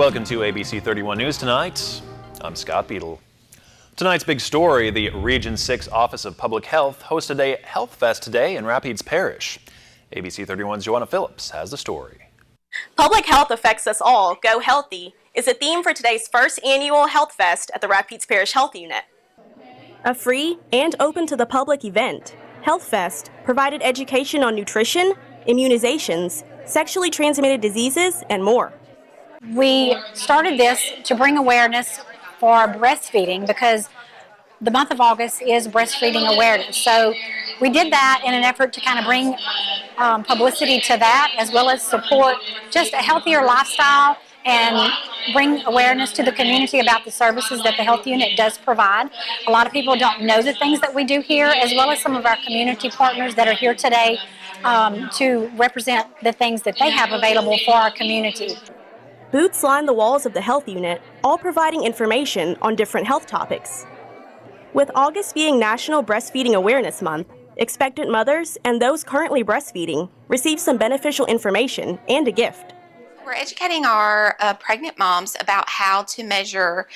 Welcome to ABC 31 News Tonight. I'm Scott Beadle. Tonight's big story, the Region 6 Office of Public Health hosted a health fest today in Rapides Parish. ABC 31's Joanna Phillips has the story. Public health affects us all. Go Healthy is a theme for today's first annual health fest at the Rapides Parish Health Unit. A free and open to the public event, Health Fest provided education on nutrition, immunizations, sexually transmitted diseases, and more. We started this to bring awareness for breastfeeding because the month of August is breastfeeding awareness. So we did that in an effort to kind of bring publicity to that, as well as support just a healthier lifestyle and bring awareness to the community about the services that the health unit does provide. A lot of people don't know the things that we do here, as well as some of our community partners that are here today to represent the things that they have available for our community. Booths line the walls of the health unit, all providing information on different health topics. With August being National Breastfeeding Awareness Month, expectant mothers and those currently breastfeeding receive some beneficial information and a gift. We're educating our pregnant moms about how to measure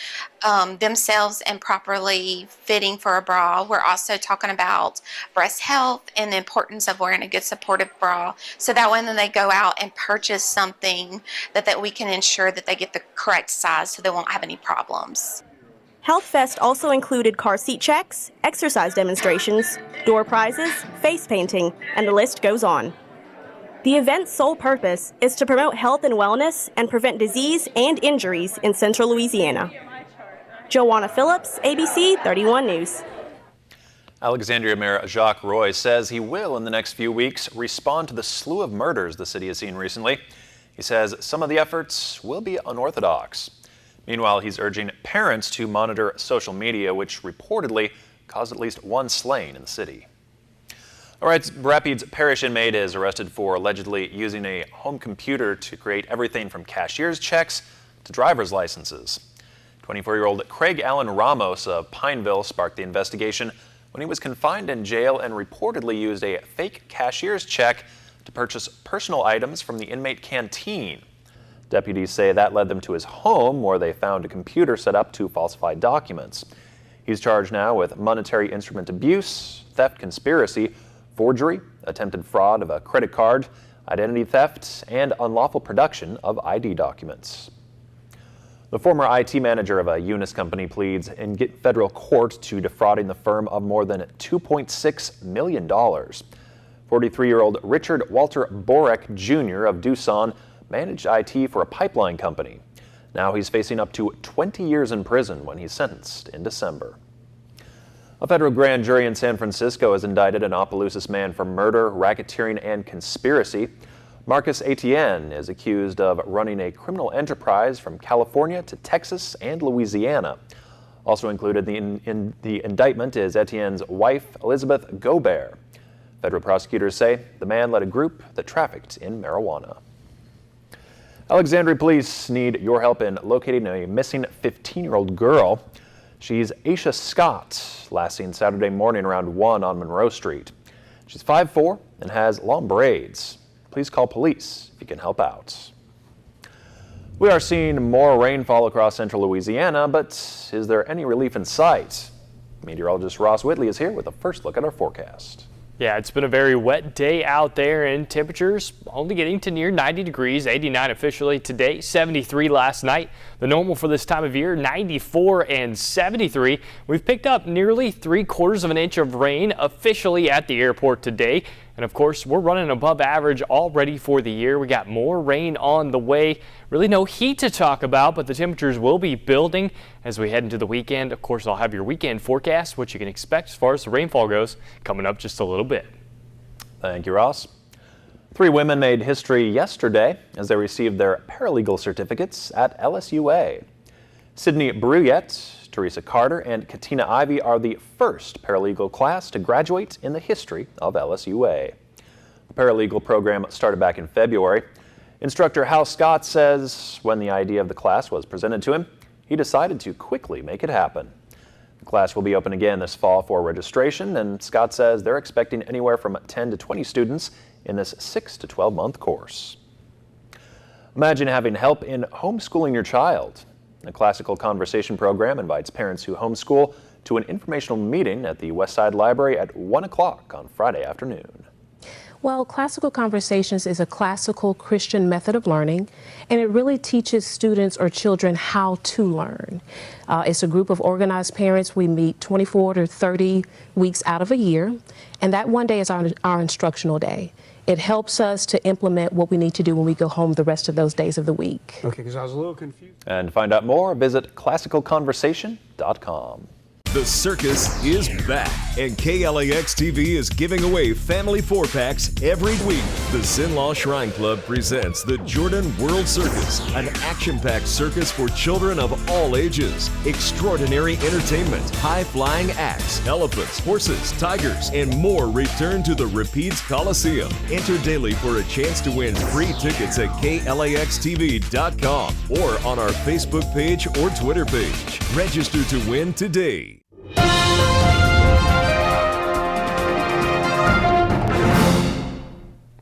themselves and properly fitting for a bra. We're also talking about breast health and the importance of wearing a good supportive bra, so that when they go out and purchase something that we can ensure that they get the correct size so they won't have any problems. Health Fest also included car seat checks, exercise demonstrations, door prizes, face painting, and the list goes on. The event's sole purpose is to promote health and wellness and prevent disease and injuries in central Louisiana. Joanna Phillips, ABC 31 News. Alexandria Mayor Jacques Roy says he will, in the next few weeks, respond to the slew of murders the city has seen recently. He says some of the efforts will be unorthodox. Meanwhile, he's urging parents to monitor social media, which reportedly caused at least one slaying in the city. All right, Rapides Parish inmate is arrested for allegedly using a home computer to create everything from cashier's checks to driver's licenses. 24-year-old Craig Allen Ramos of Pineville sparked the investigation when he was confined in jail and reportedly used a fake cashier's check to purchase personal items from the inmate canteen. Deputies say that led them to his home, where they found a computer set up to falsify documents. He's charged now with monetary instrument abuse, theft conspiracy, forgery, attempted fraud of a credit card, identity theft, and unlawful production of ID documents. The former IT manager of a Unis company pleads in federal court to defrauding the firm of more than $2.6 million. 43-year-old Richard Walter Borek Jr. of Doosan managed IT for a pipeline company. Now he's facing up to 20 years in prison when he's sentenced in December. A federal grand jury in San Francisco has indicted an Opelousas man for murder, racketeering, and conspiracy. Marcus Etienne is accused of running a criminal enterprise from California to Texas and Louisiana. Also included in the indictment is Etienne's wife, Elizabeth Gobert. Federal prosecutors say the man led a group that trafficked in marijuana. Alexandria police need your help in locating a missing 15-year-old girl. She's Aisha Scott, last seen Saturday morning around 1 on Monroe Street. She's 5'4" and has long braids. Please call police if you can help out. We are seeing more rainfall across central Louisiana, but is there any relief in sight? Meteorologist Ross Whitley is here with a first look at our forecast. Yeah, it's been a very wet day out there, and temperatures only getting to near 90 degrees, 89 officially today, 73 last night. The normal for this time of year, 94 and 73. We've picked up nearly 3/4 of an inch of rain officially at the airport today. And of course, we're running above average already for the year. We got more rain on the way. Really no heat to talk about, but the temperatures will be building as we head into the weekend. Of course, I'll have your weekend forecast, what you can expect as far as the rainfall goes, coming up just a little bit. Thank you, Ross. 3 women made history yesterday as they received their paralegal certificates at LSUA. Sydney Bruyette, Teresa Carter, and Katina Ivy are the first paralegal class to graduate in the history of LSUA. The paralegal program started back in February. Instructor Hal Scott says when the idea of the class was presented to him, he decided to quickly make it happen. The class will be open again this fall for registration, and Scott says they're expecting anywhere from 10 to 20 students in this 6 to 12 month course. Imagine having help in homeschooling your child. The Classical Conversation program invites parents who homeschool to an informational meeting at the Westside Library at 1 o'clock on Friday afternoon. Well, Classical Conversations is a classical Christian method of learning, and it really teaches students or children how to learn. It's a group of organized parents. We meet 24 to 30 weeks out of a year, and that one day is our instructional day. It helps us to implement what we need to do when we go home the rest of those days of the week. Okay, because I was a little confused. And to find out more, visit classicalconversation.com. The circus is back, and KLAX TV is giving away family 4-packs every week. The Sinlaw Shrine Club presents the Jordan World Circus, an action-packed circus for children of all ages. Extraordinary entertainment, high-flying acts, elephants, horses, tigers, and more return to the Rapides Coliseum. Enter daily for a chance to win free tickets at KLAXTV.com or on our Facebook page or Twitter page. Register to win today.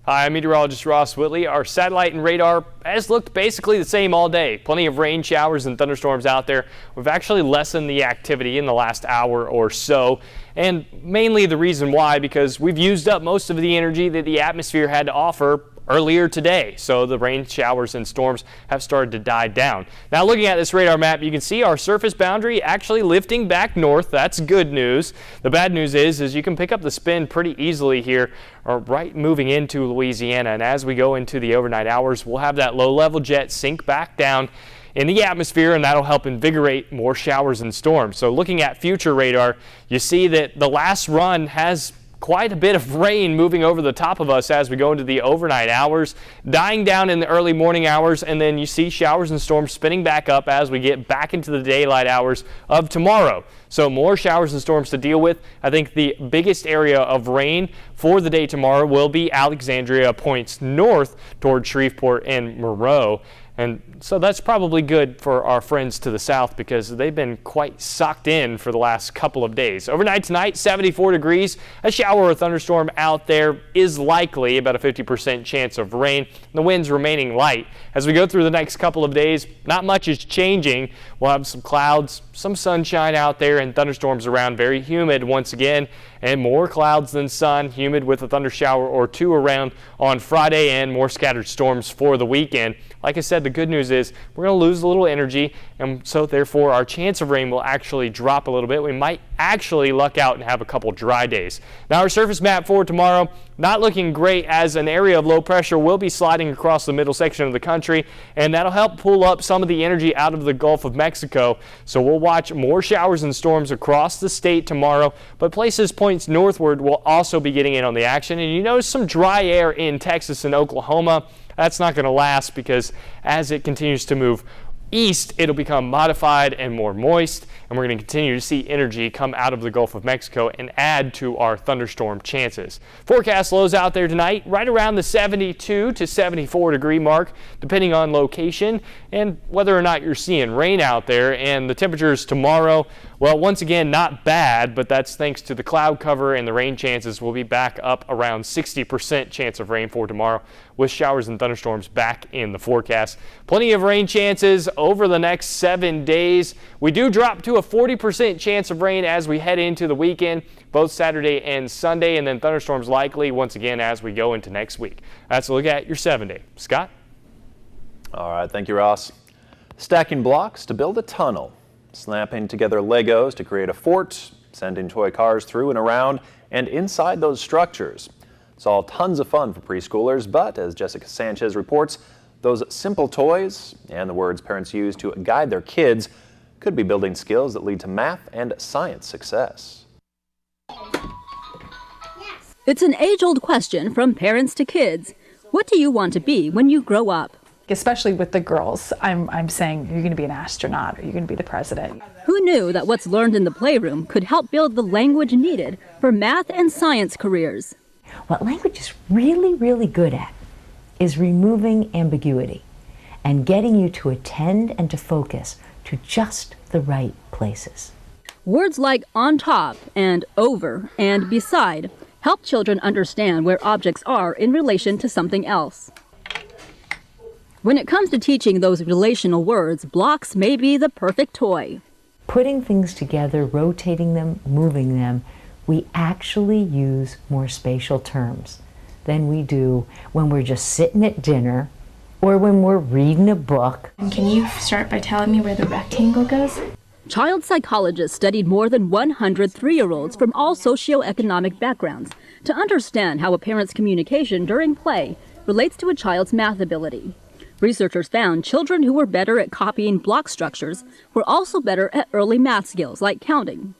Hi, I'm meteorologist Ross Whitley. Our satellite and radar has looked basically the same all day. Plenty of rain, showers, and thunderstorms out there. We've actually lessened the activity in the last hour or so. And mainly the reason why, because we've used up most of the energy that the atmosphere had to offer earlier today. So the rain, showers, and storms have started to die down. Now looking at this radar map, you can see our surface boundary actually lifting back north. That's good news. The bad news is you can pick up the spin pretty easily here, or right moving into Louisiana. And as we go into the overnight hours, we'll have that low-level jet sink back down in the atmosphere, and that'll help invigorate more showers and storms. So looking at future radar, you see that the last run has quite a bit of rain moving over the top of us as we go into the overnight hours, dying down in the early morning hours, and then you see showers and storms spinning back up as we get back into the daylight hours of tomorrow. So more showers and storms to deal with. I think the biggest area of rain for the day tomorrow will be Alexandria, points north toward Shreveport and Monroe. And so that's probably good for our friends to the south because they've been quite socked in for the last couple of days. Overnight tonight, 74 degrees. A shower or thunderstorm out there is likely, about a 50% chance of rain. The winds remaining light. As we go through the next couple of days, not much is changing. We'll have some clouds, some sunshine out there, and thunderstorms around. Very humid once again, and more clouds than sun. Humid with a thunder shower or two around on Friday, and more scattered storms for the weekend. Like I said, the good news is we're going to lose a little energy, and so therefore our chance of rain will actually drop a little bit. We might actually luck out and have a couple dry days. Now our surface map for tomorrow, not looking great, as an area of low pressure will be sliding across the middle section of the country, and that'll help pull up some of the energy out of the Gulf of Mexico. So we'll watch more showers and storms across the state tomorrow, but places points northward will also be getting in on the action. And you notice some dry air in Texas and Oklahoma. That's not going to last because as it continues to move east, it'll become modified and more moist, and we're going to continue to see energy come out of the Gulf of Mexico and add to our thunderstorm chances. Forecast lows out there tonight right around the 72 to 74 degree mark, depending on location and whether or not you're seeing rain out there. And the temperatures tomorrow, well, once again, not bad, but that's thanks to the cloud cover, and the rain chances will be back up around 60% chance of rain for tomorrow, with showers and thunderstorms back in the forecast. Plenty of rain chances over the next 7 days. We do drop to a 40% chance of rain as we head into the weekend, both Saturday and Sunday, and then thunderstorms likely once again as we go into next week. That's a look at your 7-day. Scott? All right, thank you, Ross. Stacking blocks to build a tunnel, snapping together Legos to create a fort, sending toy cars through and around and inside those structures. It's all tons of fun for preschoolers, but as Jessica Sanchez reports, those simple toys and the words parents use to guide their kids could be building skills that lead to math and science success. It's an age-old question from parents to kids. What do you want to be when you grow up? Especially with the girls, I'm saying, you're going to be an astronaut, or you're going to be the president. Who knew that what's learned in the playroom could help build the language needed for math and science careers? What language is really, really good at is removing ambiguity and getting you to attend and to focus to just the right places. Words like on top and over and beside help children understand where objects are in relation to something else. When it comes to teaching those relational words, blocks may be the perfect toy. Putting things together, rotating them, moving them, we actually use more spatial terms than we do when we're just sitting at dinner or when we're reading a book. And can you start by telling me where the rectangle goes? Child psychologists studied more than 100 3-year-olds from all socioeconomic backgrounds to understand how a parent's communication during play relates to a child's math ability. Researchers found children who were better at copying block structures were also better at early math skills like counting.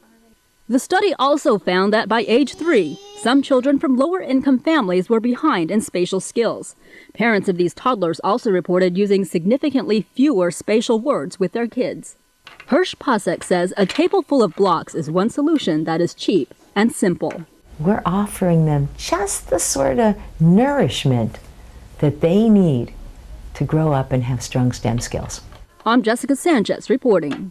The study also found that by age 3, some children from lower-income families were behind in spatial skills. Parents of these toddlers also reported using significantly fewer spatial words with their kids. Hirsch Pasek says a table full of blocks is one solution that is cheap and simple. We're offering them just the sort of nourishment that they need to grow up and have strong STEM skills. I'm Jessica Sanchez reporting.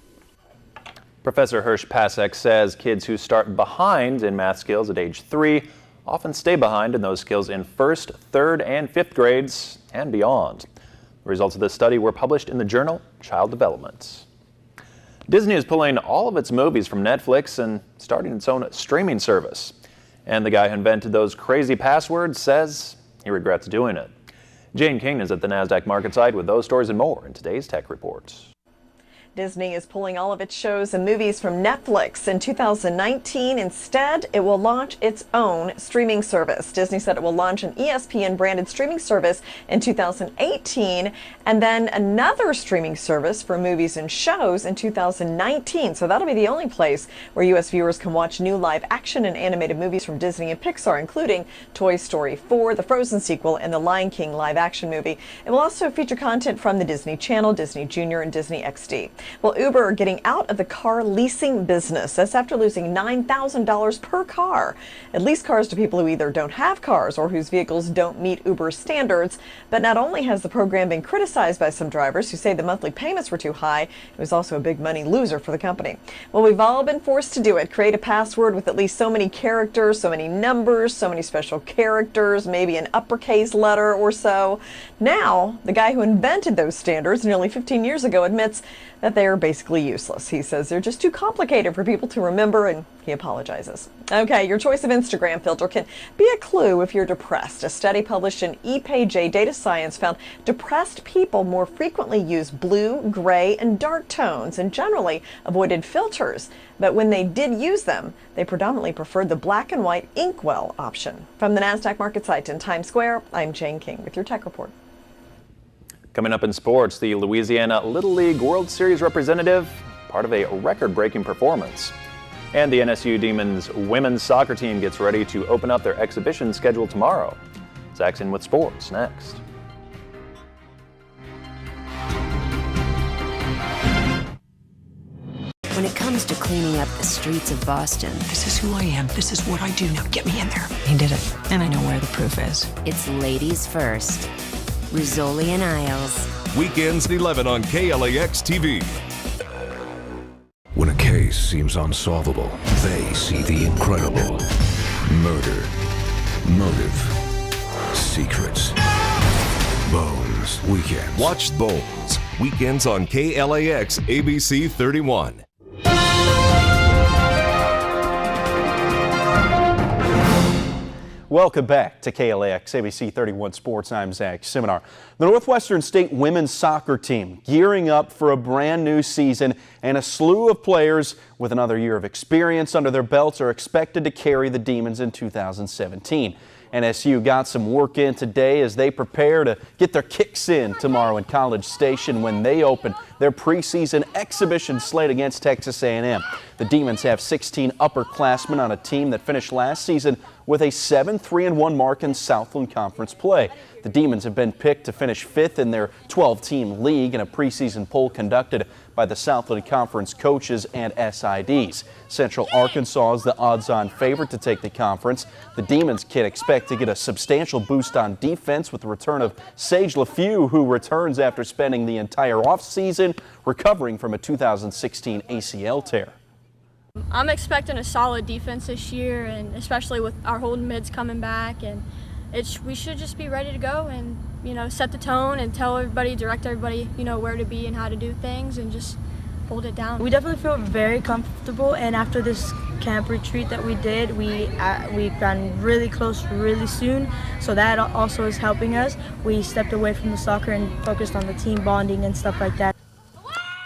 Professor Hirsch Pasek says kids who start behind in math skills at age 3 often stay behind in those skills in 1st, 3rd, and 5th grades and beyond. The results of this study were published in the journal Child Development. Disney is pulling all of its movies from Netflix and starting its own streaming service. And the guy who invented those crazy passwords says he regrets doing it. Jane King is at the NASDAQ market site with those stories and more in today's Tech Report. Disney is pulling all of its shows and movies from Netflix in 2019. Instead, it will launch its own streaming service. Disney said it will launch an ESPN-branded streaming service in 2018 and then another streaming service for movies and shows in 2019. So that'll be the only place where U.S. viewers can watch new live-action and animated movies from Disney and Pixar, including Toy Story 4, the Frozen sequel, and the Lion King live-action movie. It will also feature content from the Disney Channel, Disney Junior, and Disney XD. Well, Uber are getting out of the car leasing business. That's after losing $9,000 per car. It leased cars to people who either don't have cars or whose vehicles don't meet Uber's standards. But not only has the program been criticized by some drivers who say the monthly payments were too high, it was also a big money loser for the company. Well, we've all been forced to do it. Create a password with at least so many characters, so many numbers, so many special characters, maybe an uppercase letter or so. Now, the guy who invented those standards nearly 15 years ago admits that they are basically useless. He says they're just too complicated for people to remember, and he apologizes. Okay, your choice of Instagram filter can be a clue if you're depressed. A study published in ePage Data Science found depressed people more frequently use blue, gray, and dark tones and generally avoided filters. But when they did use them, they predominantly preferred the black and white Inkwell option. From the NASDAQ market site in Times Square, I'm Jane King with your Tech Report. Coming up in sports, the Louisiana Little League World Series representative, part of a record-breaking performance. And the NSU Demons women's soccer team gets ready to open up their exhibition schedule tomorrow. Zach's in with sports next. When it comes to cleaning up the streets of Boston, this is who I am. This is what I do. Now get me in there. He did it. And I know where the proof is. It's ladies first. Rizzoli and Isles. Weekends at 11 on KLAX TV. When a case seems unsolvable, they see the incredible. Murder, motive, secrets. Bones. Weekends. Watch Bones. Weekends on KLAX ABC31. Welcome back to KLAX ABC 31 Sports. I'm Zach Seminar. The Northwestern State women's soccer team gearing up for a brand new season, and a slew of players with another year of experience under their belts are expected to carry the Demons in 2017. NSU got some work in today as they prepare to get their kicks in tomorrow in College Station when they open their preseason exhibition slate against Texas A&M. The Demons have 16 upperclassmen on a team that finished last season with a 7-3-1 mark in Southland Conference play. The Demons have been picked to finish 5th in their 12-team league in a preseason poll conducted by the Southland Conference coaches and SIDs. Central Arkansas is the odds-on favorite to take the conference. The Demons can expect to get a substantial boost on defense with the return of Sage LaFew, who returns after spending the entire offseason recovering from a 2016 ACL tear. I'm expecting a solid defense this year, and especially with our holding mids coming back, and we should just be ready to go and set the tone and tell everybody, direct everybody, where to be and how to do things, and just hold it down. We definitely feel very comfortable, and after this camp retreat that we did, we've gotten really close really soon, so that also is helping us. We stepped away from the soccer and focused on the team bonding and stuff like that.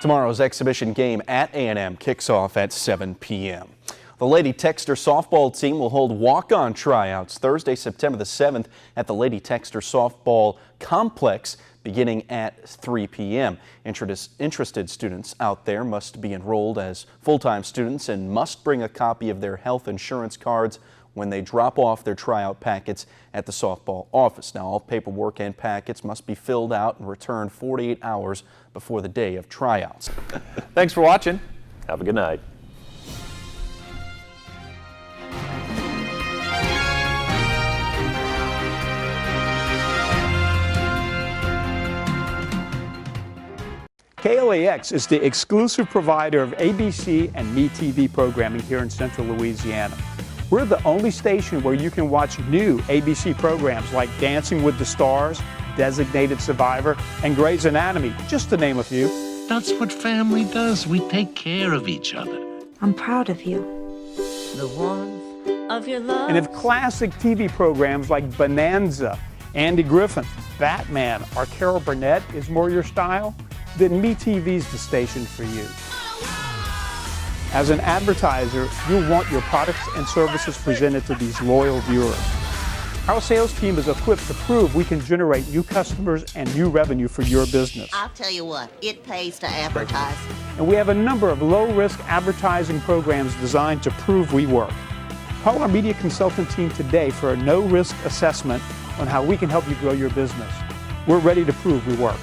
Tomorrow's exhibition game at A&M kicks off at 7 p.m. The Lady Texter softball team will hold walk-on tryouts Thursday, September the 7th at the Lady Texter softball complex beginning at 3 p.m. Interested students out there must be enrolled as full-time students and must bring a copy of their health insurance cards when they drop off their tryout packets at the softball office. Now, all paperwork and packets must be filled out and returned 48 hours before the day of tryouts. Thanks for watching. Have a good night. KLAX is the exclusive provider of ABC and MeTV programming here in Central Louisiana. We're the only station where you can watch new ABC programs like Dancing with the Stars, Designated Survivor, and Grey's Anatomy, just to name a few. That's what family does. We take care of each other. I'm proud of you. The warmth of your love. And if classic TV programs like Bonanza, Andy Griffin, Batman, or Carol Burnett is more your style, then MeTV's the station for you. As an advertiser, you'll want your products and services presented to these loyal viewers. Our sales team is equipped to prove we can generate new customers and new revenue for your business. I'll tell you what, it pays to advertise. And we have a number of low-risk advertising programs designed to prove we work. Call our media consultant team today for a no-risk assessment on how we can help you grow your business. We're ready to prove we work.